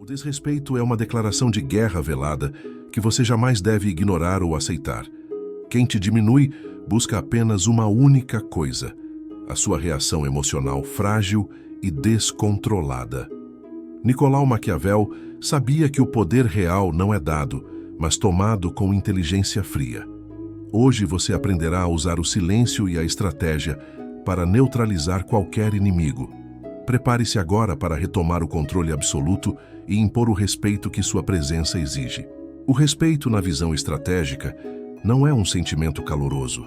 O desrespeito é uma declaração de guerra velada que você jamais deve ignorar ou aceitar. Quem te diminui busca apenas uma única coisa: a sua reação emocional frágil e descontrolada. Nicolau Maquiavel sabia que o poder real não é dado, mas tomado com inteligência fria. Hoje você aprenderá a usar o silêncio e a estratégia para neutralizar qualquer inimigo. Prepare-se agora para retomar o controle absoluto e impor o respeito que sua presença exige. O respeito, na visão estratégica, não é um sentimento caloroso,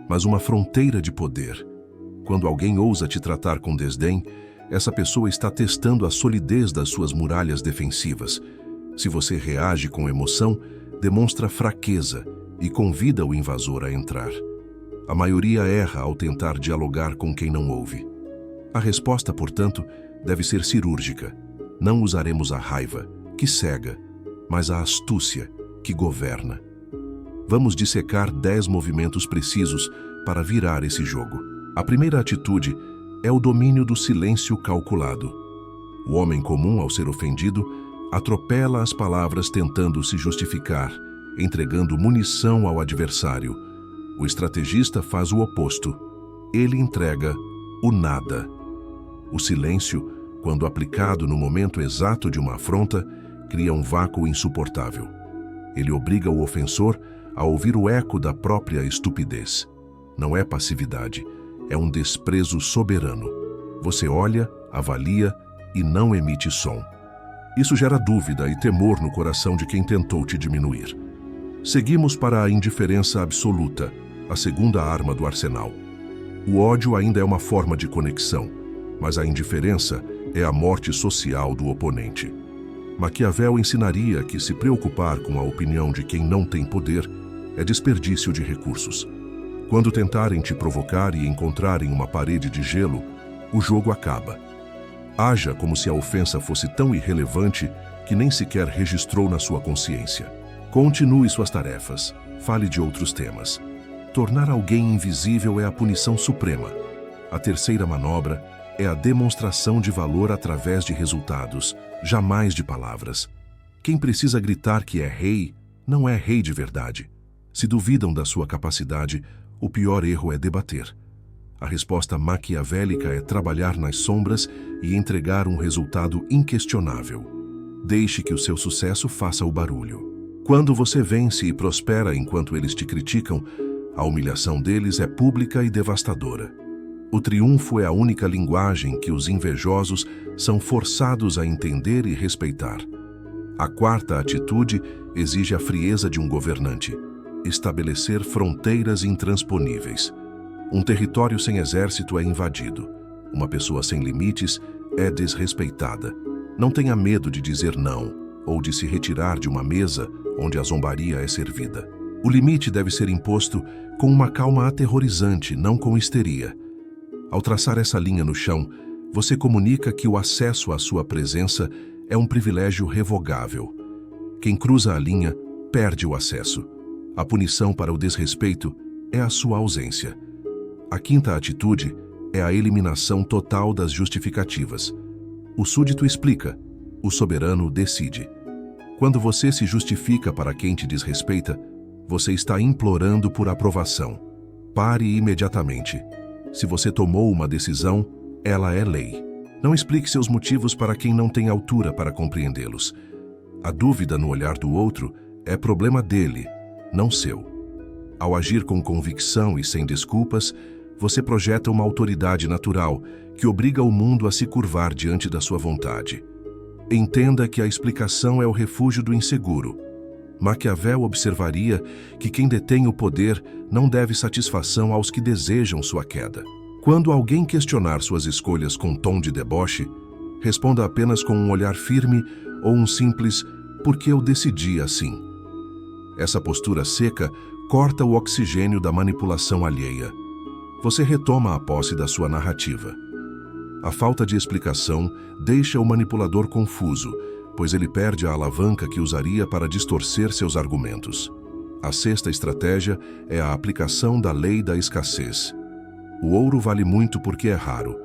mas uma fronteira de poder. Quando alguém ousa te tratar com desdém, essa pessoa está testando a solidez das suas muralhas defensivas. Se você reage com emoção, demonstra fraqueza e convida o invasor a entrar. A maioria erra ao tentar dialogar com quem não ouve. A resposta, portanto, deve ser cirúrgica. Não usaremos a raiva, que cega, mas a astúcia, que governa. Vamos dissecar 10 movimentos precisos para virar esse jogo. A primeira atitude é o domínio do silêncio calculado. O homem comum, ao ser ofendido, atropela as palavras tentando se justificar, entregando munição ao adversário. O estrategista faz o oposto. Ele entrega o nada. O silêncio, quando aplicado no momento exato de uma afronta, cria um vácuo insuportável. Ele obriga o ofensor a ouvir o eco da própria estupidez. Não é passividade, é um desprezo soberano. Você olha, avalia e não emite som. Isso gera dúvida e temor no coração de quem tentou te diminuir. Seguimos para a indiferença absoluta, a segunda arma do arsenal. O ódio ainda é uma forma de conexão, mas a indiferença é a morte social do oponente. Maquiavel ensinaria que se preocupar com a opinião de quem não tem poder é desperdício de recursos. Quando tentarem te provocar e encontrarem uma parede de gelo, o jogo acaba. Haja como se a ofensa fosse tão irrelevante que nem sequer registrou na sua consciência. Continue suas tarefas, fale de outros temas. Tornar alguém invisível é a punição suprema. A terceira manobra é a demonstração de valor através de resultados, jamais de palavras. Quem precisa gritar que é rei, não é rei de verdade. Se duvidam da sua capacidade, o pior erro é debater. A resposta maquiavélica é trabalhar nas sombras e entregar um resultado inquestionável. Deixe que o seu sucesso faça o barulho. Quando você vence e prospera enquanto eles te criticam, a humilhação deles é pública e devastadora. O triunfo é a única linguagem que os invejosos são forçados a entender e respeitar. A quarta atitude exige a frieza de um governante: estabelecer fronteiras intransponíveis. Um território sem exército é invadido. Uma pessoa sem limites é desrespeitada. Não tenha medo de dizer não ou de se retirar de uma mesa onde a zombaria é servida. O limite deve ser imposto com uma calma aterrorizante, não com histeria. Ao traçar essa linha no chão, você comunica que o acesso à sua presença é um privilégio revogável. Quem cruza a linha perde o acesso. A punição para o desrespeito é a sua ausência. A quinta atitude é a eliminação total das justificativas. O súdito explica, o soberano decide. Quando você se justifica para quem te desrespeita, você está implorando por aprovação. Pare imediatamente. Se você tomou uma decisão, ela é lei. Não explique seus motivos para quem não tem altura para compreendê-los. A dúvida no olhar do outro é problema dele, não seu. Ao agir com convicção e sem desculpas, você projeta uma autoridade natural que obriga o mundo a se curvar diante da sua vontade. Entenda que a explicação é o refúgio do inseguro. Maquiavel observaria que quem detém o poder não deve satisfação aos que desejam sua queda. Quando alguém questionar suas escolhas com tom de deboche, responda apenas com um olhar firme ou um simples "porque eu decidi assim". Essa postura seca corta o oxigênio da manipulação alheia. Você retoma a posse da sua narrativa. A falta de explicação deixa o manipulador confuso, pois ele perde a alavanca que usaria para distorcer seus argumentos. A sexta estratégia é a aplicação da lei da escassez. O ouro vale muito porque é raro.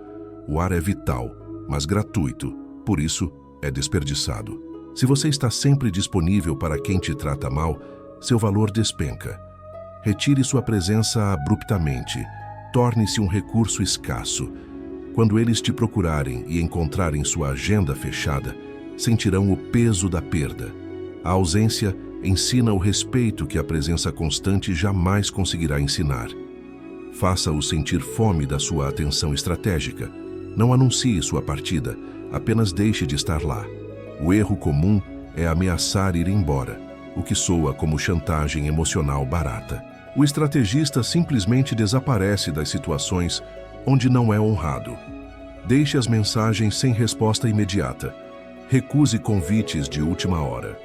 O ar é vital, mas gratuito, por isso é desperdiçado. Se você está sempre disponível para quem te trata mal, seu valor despenca. Retire sua presença abruptamente. Torne-se um recurso escasso. Quando eles te procurarem e encontrarem sua agenda fechada, sentirão o peso da perda. A ausência ensina o respeito que a presença constante jamais conseguirá ensinar. Faça-o sentir fome da sua atenção estratégica. Não anuncie sua partida, apenas deixe de estar lá. O erro comum é ameaçar ir embora, o que soa como chantagem emocional barata. O estrategista simplesmente desaparece das situações onde não é honrado. Deixe as mensagens sem resposta imediata. Recuse convites de última hora.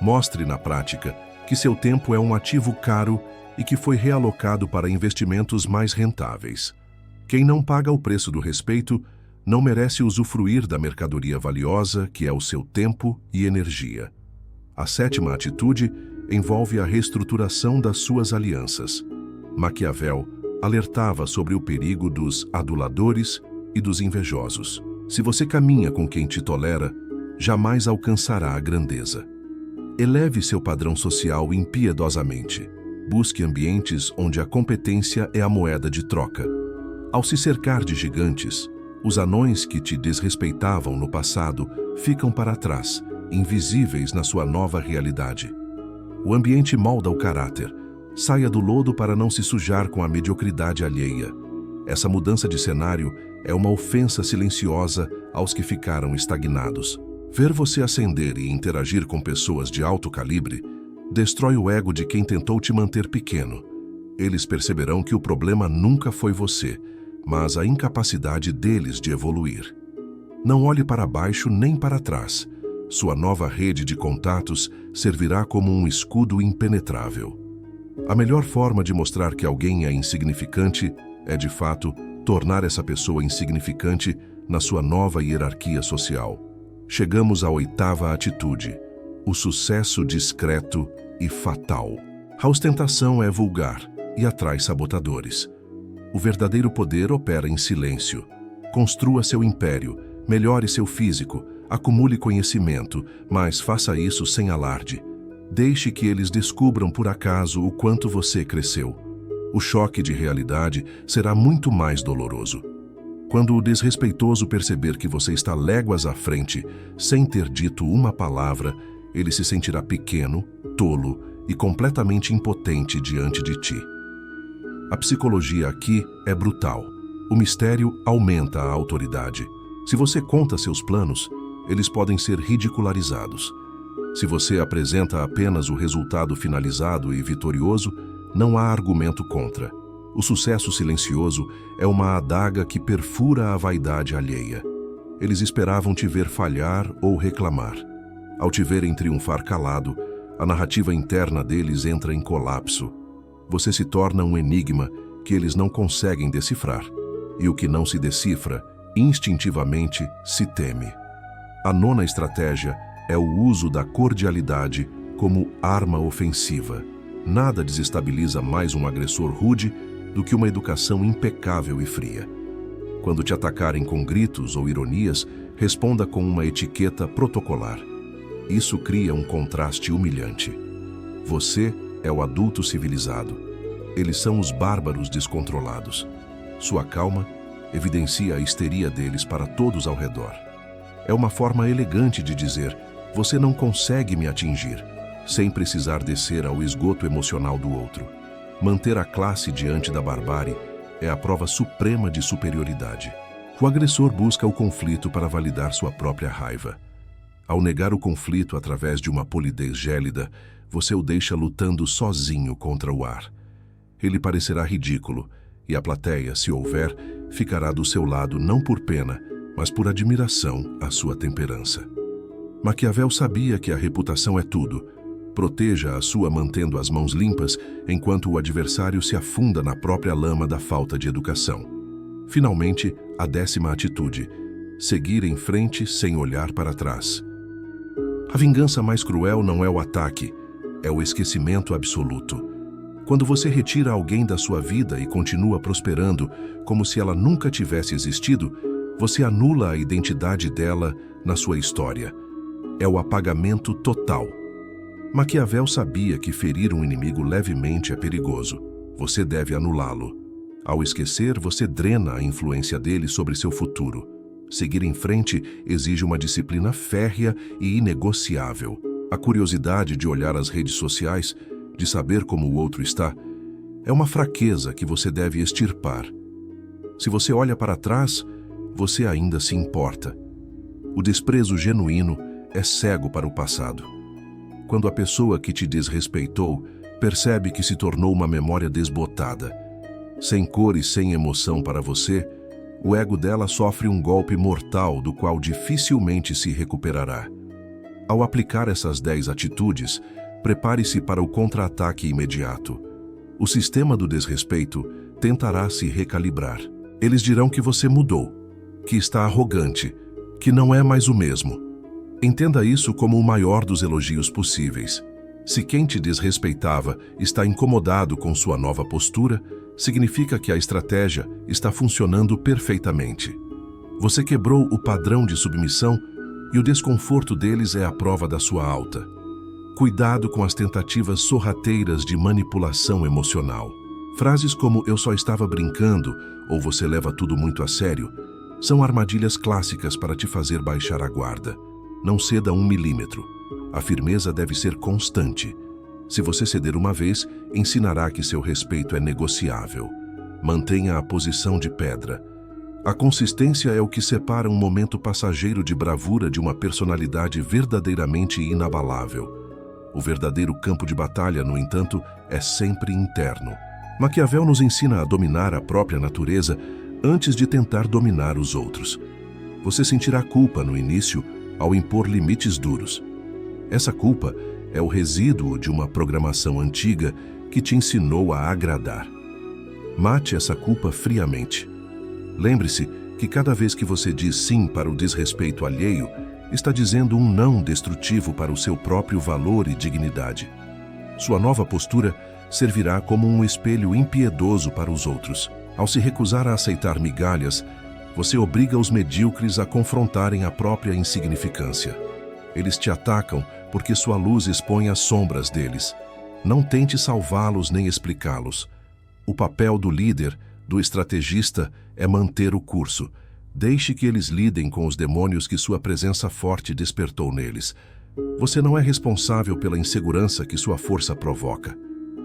Mostre na prática que seu tempo é um ativo caro e que foi realocado para investimentos mais rentáveis. Quem não paga o preço do respeito não merece usufruir da mercadoria valiosa que é o seu tempo e energia. A sétima atitude envolve a reestruturação das suas alianças. Maquiavel alertava sobre o perigo dos aduladores e dos invejosos. Se você caminha com quem te tolera, jamais alcançará a grandeza. Eleve seu padrão social impiedosamente. Busque ambientes onde a competência é a moeda de troca. Ao se cercar de gigantes, os anões que te desrespeitavam no passado ficam para trás, invisíveis na sua nova realidade. O ambiente molda o caráter. Saia do lodo para não se sujar com a mediocridade alheia. Essa mudança de cenário é uma ofensa silenciosa aos que ficaram estagnados. Ver você ascender e interagir com pessoas de alto calibre destrói o ego de quem tentou te manter pequeno. Eles perceberão que o problema nunca foi você, mas a incapacidade deles de evoluir. Não olhe para baixo nem para trás. Sua nova rede de contatos servirá como um escudo impenetrável. A melhor forma de mostrar que alguém é insignificante é, de fato, tornar essa pessoa insignificante na sua nova hierarquia social. Chegamos à oitava atitude, o sucesso discreto e fatal. A ostentação é vulgar e atrai sabotadores. O verdadeiro poder opera em silêncio. Construa seu império, melhore seu físico, acumule conhecimento, mas faça isso sem alarde. Deixe que eles descubram por acaso o quanto você cresceu. O choque de realidade será muito mais doloroso. Quando o desrespeitoso perceber que você está léguas à frente, sem ter dito uma palavra, ele se sentirá pequeno, tolo e completamente impotente diante de ti. A psicologia aqui é brutal. O mistério aumenta a autoridade. Se você conta seus planos, eles podem ser ridicularizados. Se você apresenta apenas o resultado finalizado e vitorioso, não há argumento contra. O sucesso silencioso é uma adaga que perfura a vaidade alheia. Eles esperavam te ver falhar ou reclamar. Ao te verem triunfar calado, a narrativa interna deles entra em colapso. Você se torna um enigma que eles não conseguem decifrar. E o que não se decifra, instintivamente se teme. A nona estratégia é o uso da cordialidade como arma ofensiva. Nada desestabiliza mais um agressor rude do que uma educação impecável e fria. Quando te atacarem com gritos ou ironias, responda com uma etiqueta protocolar. Isso cria um contraste humilhante. Você é o adulto civilizado. Eles são os bárbaros descontrolados. Sua calma evidencia a histeria deles para todos ao redor. É uma forma elegante de dizer: você não consegue me atingir, sem precisar descer ao esgoto emocional do outro. Manter a classe diante da barbárie é a prova suprema de superioridade. O agressor busca o conflito para validar sua própria raiva. Ao negar o conflito através de uma polidez gélida, você o deixa lutando sozinho contra o ar. Ele parecerá ridículo, e a plateia, se houver, ficará do seu lado não por pena, mas por admiração à sua temperança. Maquiavel sabia que a reputação é tudo. Proteja a sua mantendo as mãos limpas, enquanto o adversário se afunda na própria lama da falta de educação. Finalmente, a 10ª atitude: seguir em frente sem olhar para trás. A vingança mais cruel não é o ataque, é o esquecimento absoluto. Quando você retira alguém da sua vida e continua prosperando como se ela nunca tivesse existido, você anula a identidade dela na sua história. é o apagamento total. Maquiavel sabia que ferir um inimigo levemente é perigoso. Você deve anulá-lo. Ao esquecer, você drena a influência dele sobre seu futuro. Seguir em frente exige uma disciplina férrea e inegociável. A curiosidade de olhar as redes sociais, de saber como o outro está, é uma fraqueza que você deve extirpar. Se você olha para trás, você ainda se importa. O desprezo genuíno é cego para o passado. Quando a pessoa que te desrespeitou percebe que se tornou uma memória desbotada, sem cor e sem emoção para você, o ego dela sofre um golpe mortal do qual dificilmente se recuperará. Ao aplicar essas 10 atitudes, prepare-se para o contra-ataque imediato. O sistema do desrespeito tentará se recalibrar. Eles dirão que você mudou, que está arrogante, que não é mais o mesmo. Entenda isso como o maior dos elogios possíveis. Se quem te desrespeitava está incomodado com sua nova postura, significa que a estratégia está funcionando perfeitamente. Você quebrou o padrão de submissão e o desconforto deles é a prova da sua alta. Cuidado com as tentativas sorrateiras de manipulação emocional. Frases como "eu só estava brincando" ou "você leva tudo muito a sério" são armadilhas clássicas para te fazer baixar a guarda. Não ceda 1 milímetro. A firmeza deve ser constante. Se você ceder uma vez, ensinará que seu respeito é negociável. Mantenha a posição de pedra. A consistência é o que separa um momento passageiro de bravura de uma personalidade verdadeiramente inabalável. O verdadeiro campo de batalha, no entanto, é sempre interno. Maquiavel nos ensina a dominar a própria natureza antes de tentar dominar os outros. Você sentirá culpa no início ao impor limites duros. Essa culpa é o resíduo de uma programação antiga que te ensinou a agradar. Mate essa culpa friamente. Lembre-se que cada vez que você diz sim para o desrespeito alheio, está dizendo um não destrutivo para o seu próprio valor e dignidade. Sua nova postura servirá como um espelho impiedoso para os outros. Ao se recusar a aceitar migalhas, você obriga os medíocres a confrontarem a própria insignificância. Eles te atacam porque sua luz expõe as sombras deles. Não tente salvá-los nem explicá-los. O papel do líder, do estrategista, é manter o curso. Deixe que eles lidem com os demônios que sua presença forte despertou neles. Você não é responsável pela insegurança que sua força provoca.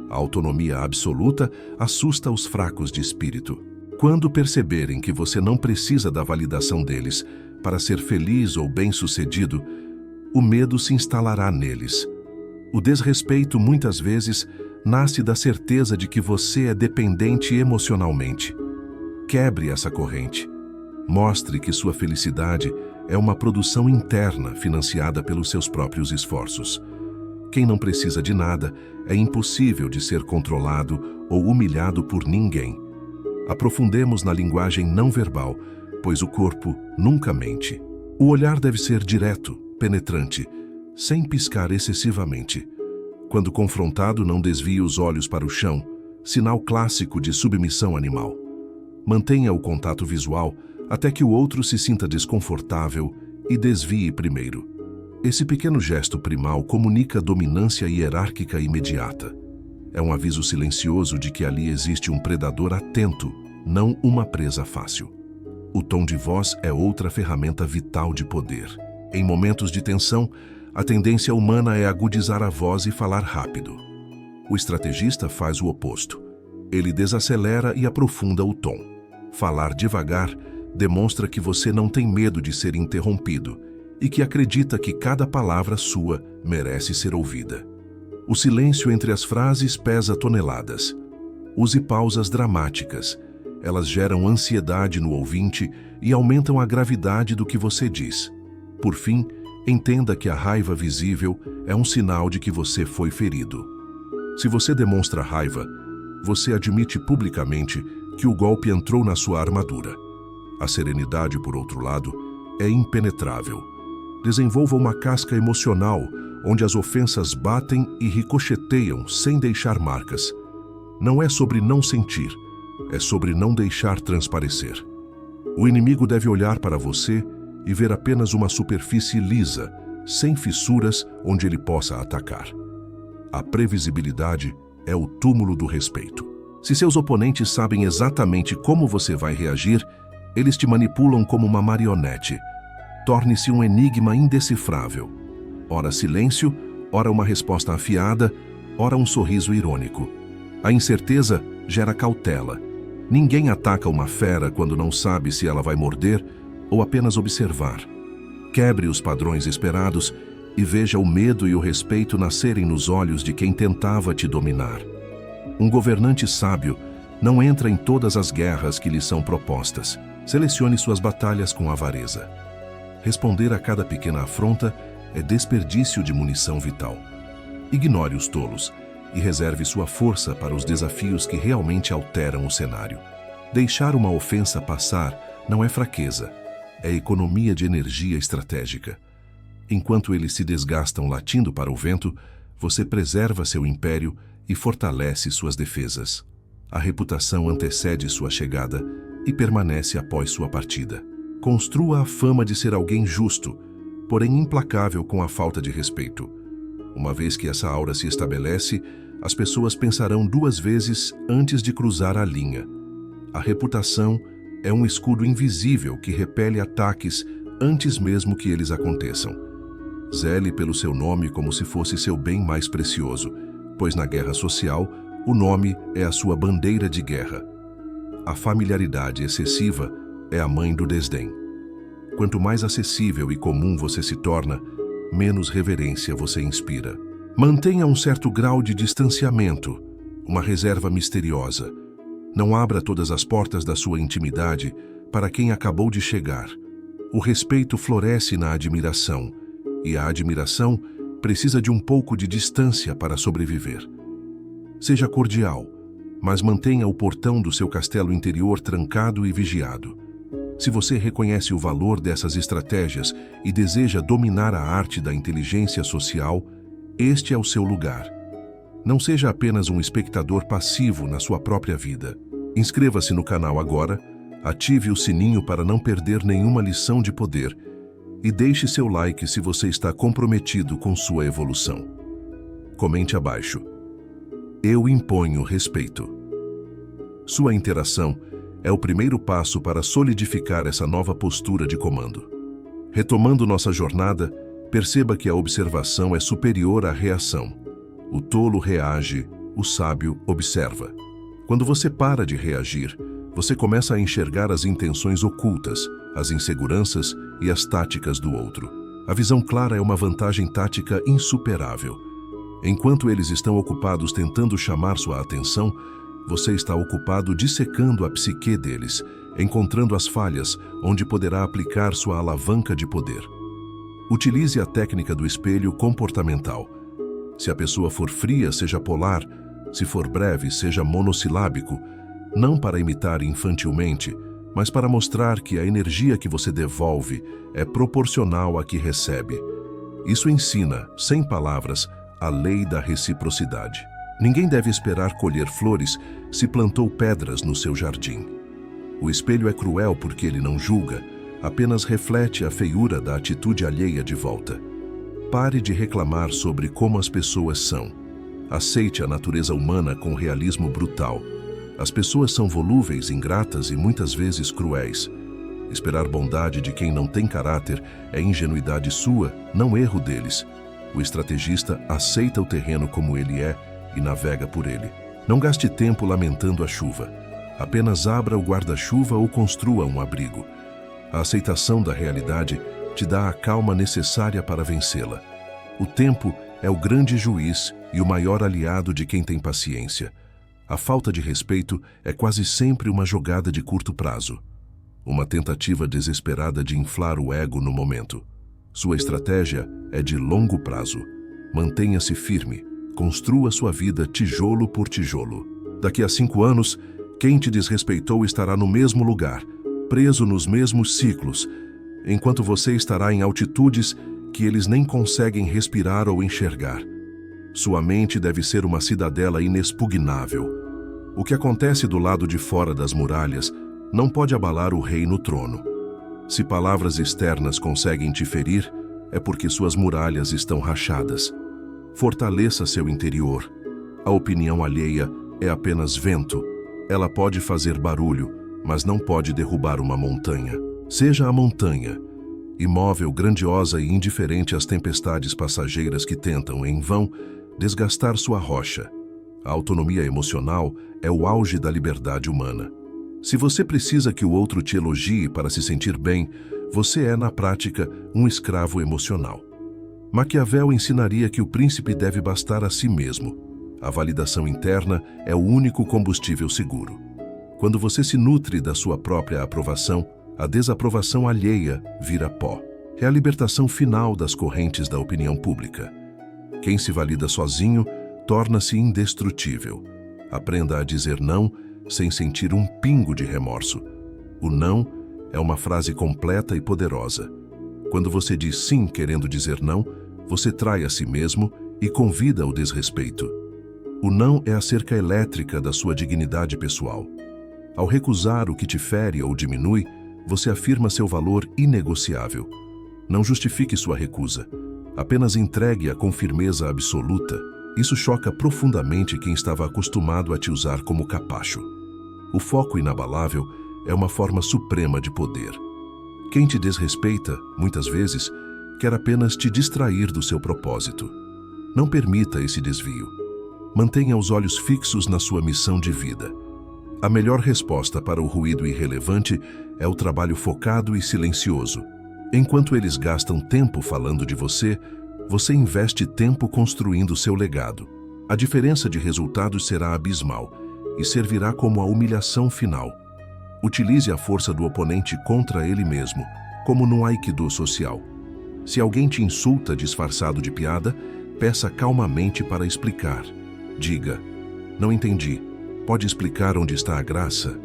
A autonomia absoluta assusta os fracos de espírito. Quando perceberem que você não precisa da validação deles para ser feliz ou bem-sucedido, o medo se instalará neles. O desrespeito, muitas vezes, nasce da certeza de que você é dependente emocionalmente. Quebre essa corrente. Mostre que sua felicidade é uma produção interna financiada pelos seus próprios esforços. Quem não precisa de nada é impossível de ser controlado ou humilhado por ninguém. Aprofundemos na linguagem não verbal, pois o corpo nunca mente. O olhar deve ser direto, penetrante, sem piscar excessivamente. Quando confrontado, não desvie os olhos para o chão, sinal clássico de submissão animal. Mantenha o contato visual até que o outro se sinta desconfortável e desvie primeiro. Esse pequeno gesto primal comunica dominância hierárquica imediata. É um aviso silencioso de que ali existe um predador atento, não uma presa fácil. O tom de voz é outra ferramenta vital de poder. Em momentos de tensão, a tendência humana é agudizar a voz e falar rápido. O estrategista faz o oposto. Ele desacelera e aprofunda o tom. Falar devagar demonstra que você não tem medo de ser interrompido e que acredita que cada palavra sua merece ser ouvida. O silêncio entre as frases pesa toneladas. Use pausas dramáticas. Elas geram ansiedade no ouvinte e aumentam a gravidade do que você diz. Por fim, entenda que a raiva visível é um sinal de que você foi ferido. Se você demonstra raiva, você admite publicamente que o golpe entrou na sua armadura. A serenidade, por outro lado, é impenetrável. Desenvolva uma casca emocional onde as ofensas batem e ricocheteiam sem deixar marcas. Não é sobre não sentir, é sobre não deixar transparecer. O inimigo deve olhar para você e ver apenas uma superfície lisa, sem fissuras onde ele possa atacar. A previsibilidade é o túmulo do respeito. Se seus oponentes sabem exatamente como você vai reagir, eles te manipulam como uma marionete. Torne-se um enigma indecifrável. Ora silêncio, ora uma resposta afiada, ora um sorriso irônico. A incerteza gera cautela. Ninguém ataca uma fera quando não sabe se ela vai morder ou apenas observar. Quebre os padrões esperados e veja o medo e o respeito nascerem nos olhos de quem tentava te dominar. Um governante sábio não entra em todas as guerras que lhe são propostas. Selecione suas batalhas com avareza. Responder a cada pequena afronta é desperdício de munição vital. Ignore os tolos e reserve sua força para os desafios que realmente alteram o cenário. Deixar uma ofensa passar não é fraqueza, é economia de energia estratégica. Enquanto eles se desgastam latindo para o vento, você preserva seu império e fortalece suas defesas. A reputação antecede sua chegada e permanece após sua partida. Construa a fama de ser alguém justo, porém implacável com a falta de respeito. Uma vez que essa aura se estabelece, as pessoas pensarão duas vezes antes de cruzar a linha. A reputação é um escudo invisível que repele ataques antes mesmo que eles aconteçam. Zele pelo seu nome como se fosse seu bem mais precioso, pois na guerra social, o nome é a sua bandeira de guerra. A familiaridade excessiva é a mãe do desdém. Quanto mais acessível e comum você se torna, menos reverência você inspira. Mantenha um certo grau de distanciamento, uma reserva misteriosa. Não abra todas as portas da sua intimidade para quem acabou de chegar. O respeito floresce na admiração, e a admiração precisa de um pouco de distância para sobreviver. Seja cordial, mas mantenha o portão do seu castelo interior trancado e vigiado. Se você reconhece o valor dessas estratégias e deseja dominar a arte da inteligência social, este é o seu lugar. Não seja apenas um espectador passivo na sua própria vida. Inscreva-se no canal agora, ative o sininho para não perder nenhuma lição de poder e deixe seu like se você está comprometido com sua evolução. Comente abaixo. Eu imponho respeito. Sua interação é o primeiro passo para solidificar essa nova postura de comando. Retomando nossa jornada, perceba que a observação é superior à reação. O tolo reage, o sábio observa. Quando você para de reagir, você começa a enxergar as intenções ocultas, as inseguranças e as táticas do outro. A visão clara é uma vantagem tática insuperável. Enquanto eles estão ocupados tentando chamar sua atenção, você está ocupado dissecando a psique deles, encontrando as falhas onde poderá aplicar sua alavanca de poder. Utilize a técnica do espelho comportamental. Se a pessoa for fria, seja polar. Se for breve, seja monossilábico. Não para imitar infantilmente, mas para mostrar que a energia que você devolve é proporcional à que recebe. Isso ensina, sem palavras, a lei da reciprocidade. Ninguém deve esperar colher flores se plantou pedras no seu jardim. O espelho é cruel porque ele não julga, apenas reflete a feiura da atitude alheia de volta. Pare de reclamar sobre como as pessoas são. Aceite a natureza humana com realismo brutal. As pessoas são volúveis, ingratas e muitas vezes cruéis. Esperar bondade de quem não tem caráter é ingenuidade sua, não erro deles. O estrategista aceita o terreno como ele é e navega por ele. Não gaste tempo lamentando a chuva. Apenas abra o guarda-chuva ou construa um abrigo. A aceitação da realidade te dá a calma necessária para vencê-la. O tempo é o grande juiz e o maior aliado de quem tem paciência. A falta de respeito é quase sempre uma jogada de curto prazo. Uma tentativa desesperada de inflar o ego no momento. Sua estratégia é de longo prazo. Mantenha-se firme. Construa sua vida tijolo por tijolo. Daqui a 5 anos, quem te desrespeitou estará no mesmo lugar, preso nos mesmos ciclos, enquanto você estará em altitudes que eles nem conseguem respirar ou enxergar. Sua mente deve ser uma cidadela inexpugnável. O que acontece do lado de fora das muralhas não pode abalar o rei no trono. Se palavras externas conseguem te ferir, é porque suas muralhas estão rachadas. Fortaleça seu interior. A opinião alheia é apenas vento. Ela pode fazer barulho, mas não pode derrubar uma montanha. Seja a montanha, imóvel, grandiosa e indiferente às tempestades passageiras que tentam, em vão, desgastar sua rocha. A autonomia emocional é o auge da liberdade humana. Se você precisa que o outro te elogie para se sentir bem, você é, na prática, um escravo emocional. Maquiavel ensinaria que o príncipe deve bastar a si mesmo. A validação interna é o único combustível seguro. Quando você se nutre da sua própria aprovação, a desaprovação alheia vira pó. É a libertação final das correntes da opinião pública. Quem se valida sozinho torna-se indestrutível. Aprenda a dizer não sem sentir um pingo de remorso. O não é uma frase completa e poderosa. Quando você diz sim querendo dizer não, você trai a si mesmo e convida ao desrespeito. O não é a cerca elétrica da sua dignidade pessoal. Ao recusar o que te fere ou diminui, você afirma seu valor inegociável. Não justifique sua recusa. Apenas entregue-a com firmeza absoluta. Isso choca profundamente quem estava acostumado a te usar como capacho. O foco inabalável é uma forma suprema de poder. Quem te desrespeita, muitas vezes, quer apenas te distrair do seu propósito. Não permita esse desvio. Mantenha os olhos fixos na sua missão de vida. A melhor resposta para o ruído irrelevante é o trabalho focado e silencioso. Enquanto eles gastam tempo falando de você, você investe tempo construindo seu legado. A diferença de resultados será abismal e servirá como a humilhação final. Utilize a força do oponente contra ele mesmo, como no Aikido social. Se alguém te insulta disfarçado de piada, peça calmamente para explicar. Diga: não entendi. Pode explicar onde está a graça?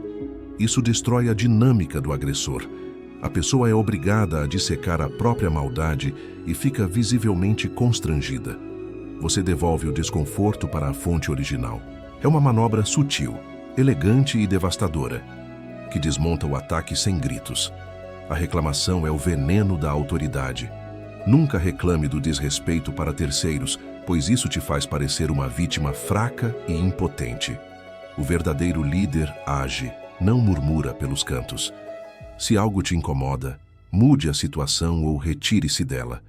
Isso destrói a dinâmica do agressor. A pessoa é obrigada a dissecar a própria maldade e fica visivelmente constrangida. Você devolve o desconforto para a fonte original. É uma manobra sutil, elegante e devastadora, que desmonta o ataque sem gritos. A reclamação é o veneno da autoridade. Nunca reclame do desrespeito para terceiros, pois isso te faz parecer uma vítima fraca e impotente. O verdadeiro líder age, não murmura pelos cantos. Se algo te incomoda, mude a situação ou retire-se dela.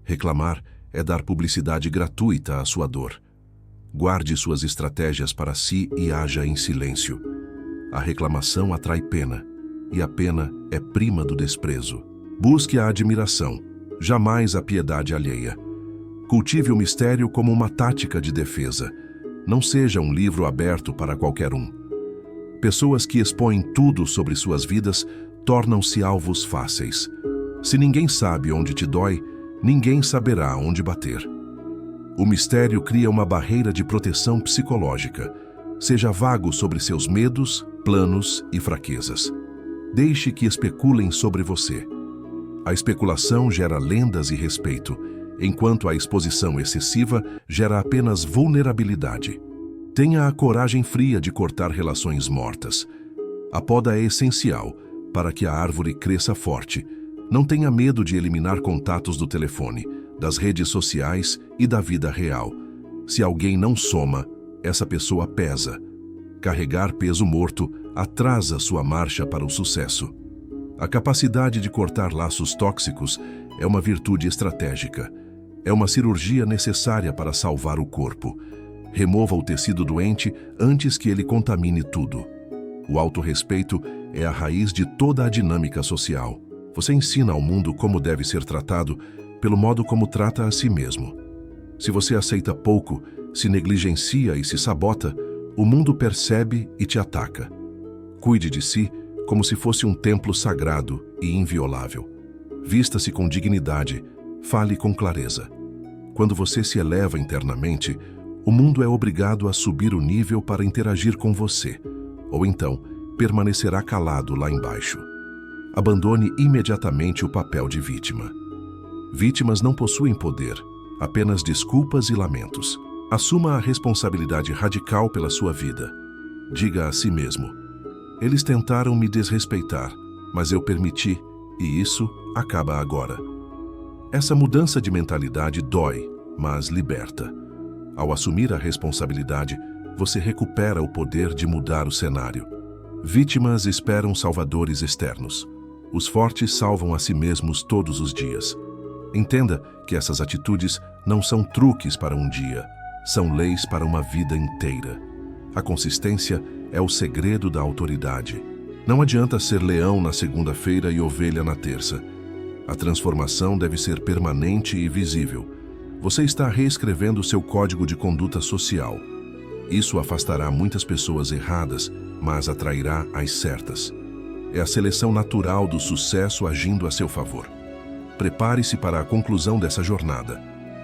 Reclamar é dar publicidade gratuita à sua dor. Guarde suas estratégias para si e haja em silêncio. A reclamação atrai pena, e a pena é prima do desprezo. Busque a admiração, jamais a piedade alheia. Cultive o mistério como uma tática de defesa. Não seja um livro aberto para qualquer um. Pessoas que expõem tudo sobre suas vidas tornam-se alvos fáceis. Se ninguém sabe onde te dói, ninguém saberá onde bater. O mistério cria uma barreira de proteção psicológica. Seja vago sobre seus medos, planos e fraquezas. Deixe que especulem sobre você. A especulação gera lendas e respeito, enquanto a exposição excessiva gera apenas vulnerabilidade. Tenha a coragem fria de cortar relações mortas. A poda é essencial para que a árvore cresça forte. Não tenha medo de eliminar contatos do telefone, das redes sociais e da vida real. Se alguém não soma, essa pessoa pesa. Carregar peso morto atrasa sua marcha para o sucesso. A capacidade de cortar laços tóxicos é uma virtude estratégica. É uma cirurgia necessária para salvar o corpo. Remova o tecido doente antes que ele contamine tudo. O autorrespeito é a raiz de toda a dinâmica social. Você ensina ao mundo como deve ser tratado pelo modo como trata a si mesmo. Se você aceita pouco, se negligencia e se sabota, o mundo percebe e te ataca. Cuide de si como se fosse um templo sagrado e inviolável. Vista-se com dignidade, fale com clareza. Quando você se eleva internamente, o mundo é obrigado a subir o nível para interagir com você, ou então permanecerá calado lá embaixo. Abandone imediatamente o papel de vítima. Vítimas não possuem poder, apenas desculpas e lamentos. Assuma a responsabilidade radical pela sua vida. Diga a si mesmo: eles tentaram me desrespeitar, mas eu permiti, e isso acaba agora. Essa mudança de mentalidade dói, mas liberta. Ao assumir a responsabilidade, você recupera o poder de mudar o cenário. Vítimas esperam salvadores externos. Os fortes salvam a si mesmos todos os dias. Entenda que essas atitudes não são truques para um dia, são leis para uma vida inteira. A consistência é o segredo da autoridade. Não adianta ser leão na segunda-feira e ovelha na terça. A transformação deve ser permanente e visível. Você está reescrevendo seu código de conduta social. Isso afastará muitas pessoas erradas, mas atrairá as certas. É a seleção natural do sucesso agindo a seu favor. Prepare-se para a conclusão dessa jornada.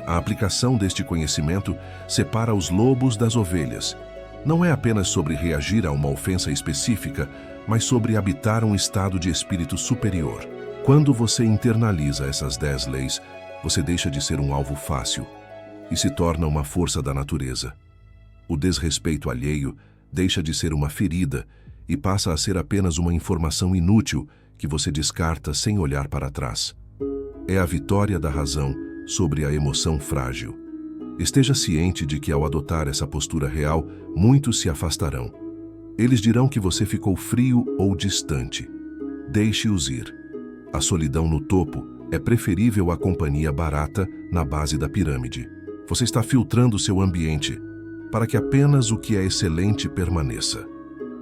A aplicação deste conhecimento separa os lobos das ovelhas. Não é apenas sobre reagir a uma ofensa específica, mas sobre habitar um estado de espírito superior. Quando você internaliza essas 10 leis, você deixa de ser um alvo fácil e se torna uma força da natureza. O desrespeito alheio deixa de ser uma ferida e passa a ser apenas uma informação inútil que você descarta sem olhar para trás. É a vitória da razão sobre a emoção frágil. Esteja ciente de que ao adotar essa postura real, muitos se afastarão. Eles dirão que você ficou frio ou distante. Deixe-os ir. A solidão no topo é preferível à companhia barata na base da pirâmide. Você está filtrando seu ambiente para que apenas o que é excelente permaneça.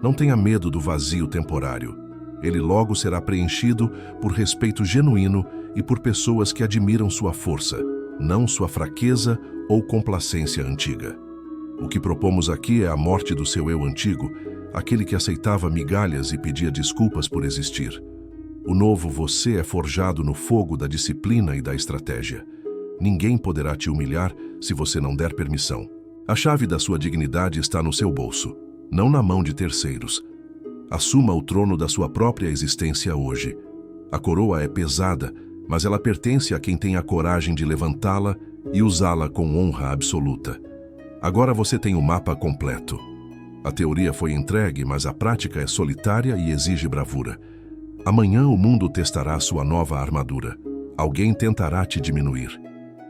Não tenha medo do vazio temporário. Ele logo será preenchido por respeito genuíno e por pessoas que admiram sua força, não sua fraqueza ou complacência antiga. O que propomos aqui é a morte do seu eu antigo, aquele que aceitava migalhas e pedia desculpas por existir. O novo você é forjado no fogo da disciplina e da estratégia. Ninguém poderá te humilhar se você não der permissão. A chave da sua dignidade está no seu bolso, não na mão de terceiros. Assuma o trono da sua própria existência hoje. A coroa é pesada, mas ela pertence a quem tem a coragem de levantá-la e usá-la com honra absoluta. Agora você tem o mapa completo. A teoria foi entregue, mas a prática é solitária e exige bravura. Amanhã o mundo testará sua nova armadura. Alguém tentará te diminuir.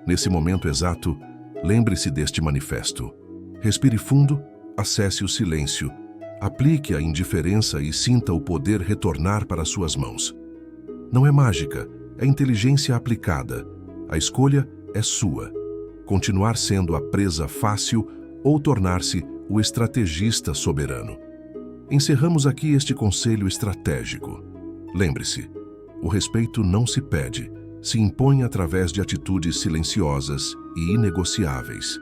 Nesse momento exato, lembre-se deste manifesto. Respire fundo, acesse o silêncio, aplique a indiferença e sinta o poder retornar para suas mãos. Não é mágica, é inteligência aplicada. A escolha é sua. Continuar sendo a presa fácil ou tornar-se o estrategista soberano. Encerramos aqui este conselho estratégico. Lembre-se, o respeito não se pede, se impõe através de atitudes silenciosas e inegociáveis.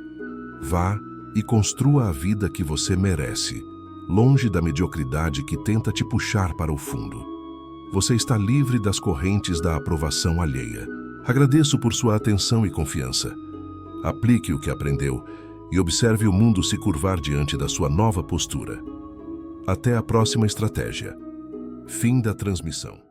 Vá e construa a vida que você merece, longe da mediocridade que tenta te puxar para o fundo. Você está livre das correntes da aprovação alheia. Agradeço por sua atenção e confiança. Aplique o que aprendeu e observe o mundo se curvar diante da sua nova postura. Até a próxima estratégia. Fim da transmissão.